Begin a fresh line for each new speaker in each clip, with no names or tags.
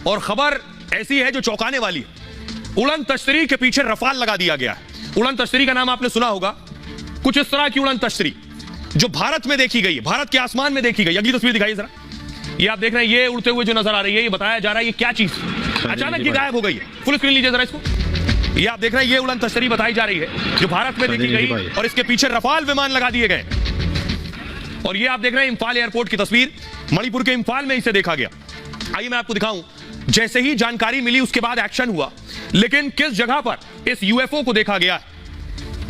और खबर ऐसी है जो चौंकाने वाली है। उड़न तश्तरी के पीछे रफाल लगा दिया गया है। उड़न तश्तरी का नाम आपने सुना होगा। कुछ इस तरह की उड़न तश्तरी जो भारत में देखी गई, भारत के आसमान में देखी गई। अगली तस्वीर दिखाइए जरा। ये आप देख रहे हैं, ये उड़ते हुए जो नजर आ रही है, ये बताया जा रहा है ये क्या चीज अचानक ये गायब हो गई है। फुल स्क्रीन लीजिए जरा इसको। ये आप देख रहे हैं, ये उड़न तश्तरी बताई जा रही है जो भारत में देखी गई और इसके पीछे रफाल विमान लगा दिए गए। और ये आप देख रहे हैं इंफाल एयरपोर्ट की तस्वीर, मणिपुर के इंफाल में इसे देखा गया। आइए मैं आपको दिखाऊं। जैसे ही जानकारी मिली उसके बाद एक्शन हुआ, लेकिन किस जगह पर इस यूएफओ को देखा गया है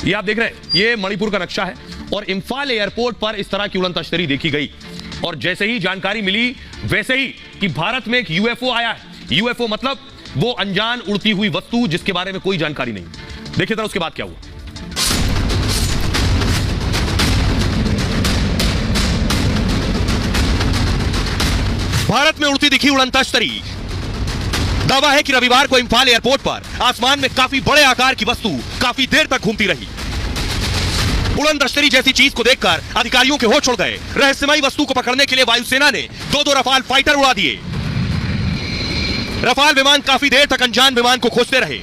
ये आप देख रहे हैं। ये मणिपुर का नक्शा है और इंफाल एयरपोर्ट पर इस तरह की उड़न तश्तरी देखी गई। और जैसे ही जानकारी मिली वैसे ही कि भारत में एक यूएफओ आया है। यूएफओ मतलब वो अनजान उड़ती हुई वस्तु जिसके बारे में कोई जानकारी नहीं। देखिए जरा उसके बाद क्या हुआ। भारत में उड़ती दिखी उड़न तश्तरी। दावा है कि रविवार को इंफाल एयरपोर्ट पर आसमान में काफी बड़े आकार की वस्तु काफी देर तक घूमती रही। उड़न तश्तरी जैसी चीज को देखकर अधिकारियों के होश उड़ गए। रहस्यमयी वस्तु को पकड़ने के लिए वायुसेना ने दो रफाल फाइटर उड़ा दिए। रफाल विमान काफी देर तक अनजान विमान को खोजते रहे,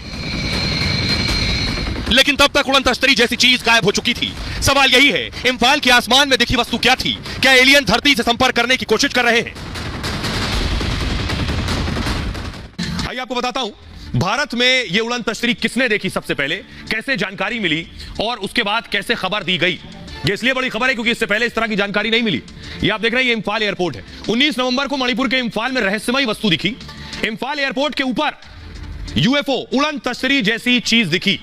लेकिन तब तक उड़न तश्तरी जैसी चीज गायब हो चुकी थी। सवाल यही है, इंफाल के आसमान में दिखी वस्तु क्या थी? क्या एलियन धरती से संपर्क करने की कोशिश कर रहे हैं? आइए आपको बताता हूं भारत में यह उड़न तश्तरी किसने देखी सबसे पहले, कैसे जानकारी मिली और उसके बाद कैसे खबर दी गई। ये इसलिए बड़ी खबर है क्योंकि इससे पहले इस तरह की जानकारी नहीं मिली। ये आप देख रहे हैं, ये इंफाल एयरपोर्ट है। 19 नवंबर को मणिपुर के इंफाल में रहस्यमयी वस्तु दिखी। इंफाल एयरपोर्ट के ऊपर यूएफओ उड़न तश्तरी जैसी चीज दिखी।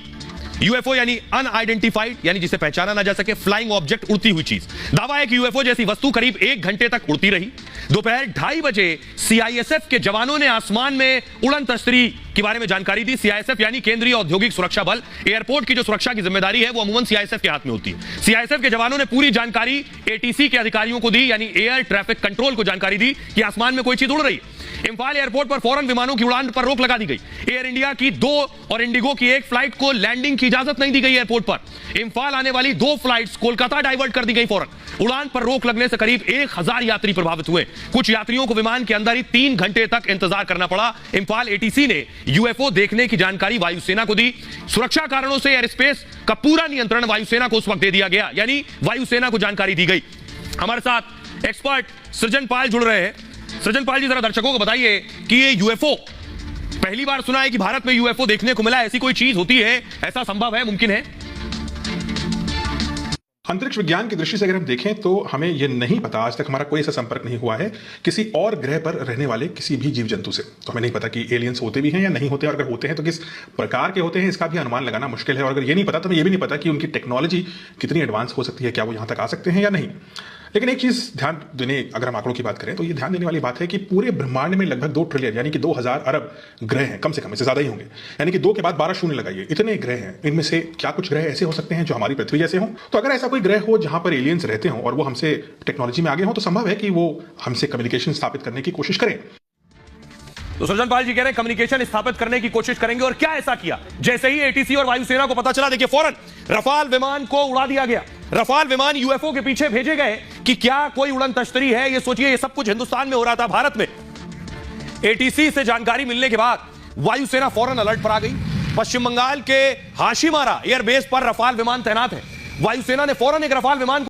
यूएफओ यानी अनआइडेंटिफाइड, यानी जिसे पहचाना ना जा सके, फ्लाइंग ऑब्जेक्ट, उड़ती हुई चीज। दावा है कि यूएफओ जैसी वस्तु करीब 1 घंटे तक उड़ती रही। दोपहर 2:30 बजे सीआईएसएफ के जवानों ने आसमान में उड़न तश्तरी के बारे में जानकारी दी। सीआईएसएफ यानी केंद्रीय औद्योगिक सुरक्षा बल। एयरपोर्ट की जो सुरक्षा की जिम्मेदारी है वो अमूमन सीआईएसएफ के हाथ में होती है। सीआईएसएफ के जवानों ने पूरी जानकारी एटीसी के अधिकारियों को दी, यानी एयर ट्रैफिक कंट्रोल को जानकारी दी कि आसमान में कोई चीज उड़ रही है। इंफाल एयरपोर्ट पर फौरन विमानों की उड़ान पर रोक लगा दी गई। एयर इंडिया की 2 और इंडिगो की 1 फ्लाइट को लैंडिंग की इजाजत नहीं दी गई एयरपोर्ट पर। इंफाल आने वाली 2 फ्लाइट्स कोलकाता डाइवर्ट कर दी गई फौरन। उड़ान पर रोक लगने से करीब 1000 यात्री प्रभावित हुए। कुछ यात्रियों को विमान के अंदर ही 3 घंटे तक इंतजार करना पड़ा। इंफाल एटीसी ने यूएफओ देखने की जानकारी वायुसेना को दी। सुरक्षा कारणों से एयर स्पेस का पूरा नियंत्रण वायुसेना को उस वक्त दे दिया गया, यानी वायुसेना को जानकारी दी गई। हमारे साथ एक्सपर्ट सृजन पाल जुड़ रहे हैं। सृजन पाल जी, जरा दर्शकों को बताइए कि ये यूएफओ, पहली बार सुना है कि भारत में यूएफओ देखने को मिला। ऐसी कोई चीज होती है? ऐसा संभव है, मुमकिन है?
अंतरिक्ष विज्ञान की दृष्टि से अगर हम देखें तो हमें यह नहीं पता, आज तक हमारा कोई ऐसा संपर्क नहीं हुआ है किसी और ग्रह पर रहने वाले किसी भी जीव जंतु से। तो हमें नहीं पता कि एलियंस होते भी हैं या नहीं होते, और अगर होते हैं तो किस प्रकार के होते हैं इसका भी अनुमान लगाना मुश्किल है। और अगर ये नहीं पता तो हमें ये भी नहीं पता कि उनकी टेक्नोलॉजी कितनी एडवांस हो सकती है, क्या वो यहाँ तक आ सकते हैं या नहीं। लेकिन एक चीज ध्यान देने, अगर हम आंकड़ों की बात करें तो ये ध्यान देने वाली बात है कि पूरे ब्रह्मांड में लगभग 2 ट्रिलियन यानी कि 2000 अरब ग्रह हैं, कम से कम, इससे ज्यादा ही होंगे। यानी कि 2 के बाद 12 शून्य लगाइए, इतने ग्रह हैं। इनमें से क्या कुछ ग्रह ऐसे हो सकते हैं जो हमारी पृथ्वी जैसे हों? तो अगर ऐसा कोई ग्रह हो जहां पर एलियंस रहते हों और वो हमसे टेक्नोलॉजी में आगे हों, तो संभव है कि वो हमसे कम्युनिकेशन स्थापित करने की कोशिश करें।
तो सृजन पाल जी कह रहे हैं कम्युनिकेशन स्थापित करने की कोशिश करेंगे। और क्या ऐसा किया? जैसे ही एटीसी और वायुसेना को पता चला, देखिए फौरन रफाल विमान को उड़ा दिया गया। रफाल विमान यूएफओ के पीछे भेजे गए कि क्या कोई उड़न तश्तरी है। ये सोचिए, ये सब कुछ हिंदुस्तान में हो रहा था, भारत में। एटीसी से जानकारी मिलने के बाद वायुसेना फौरन अलर्ट पर आ गई। पश्चिम बंगाल के हाशिमारा एयरबेस पर रफाल विमान तैनात है। वायुसेना ने फौरन एक रफाल विमान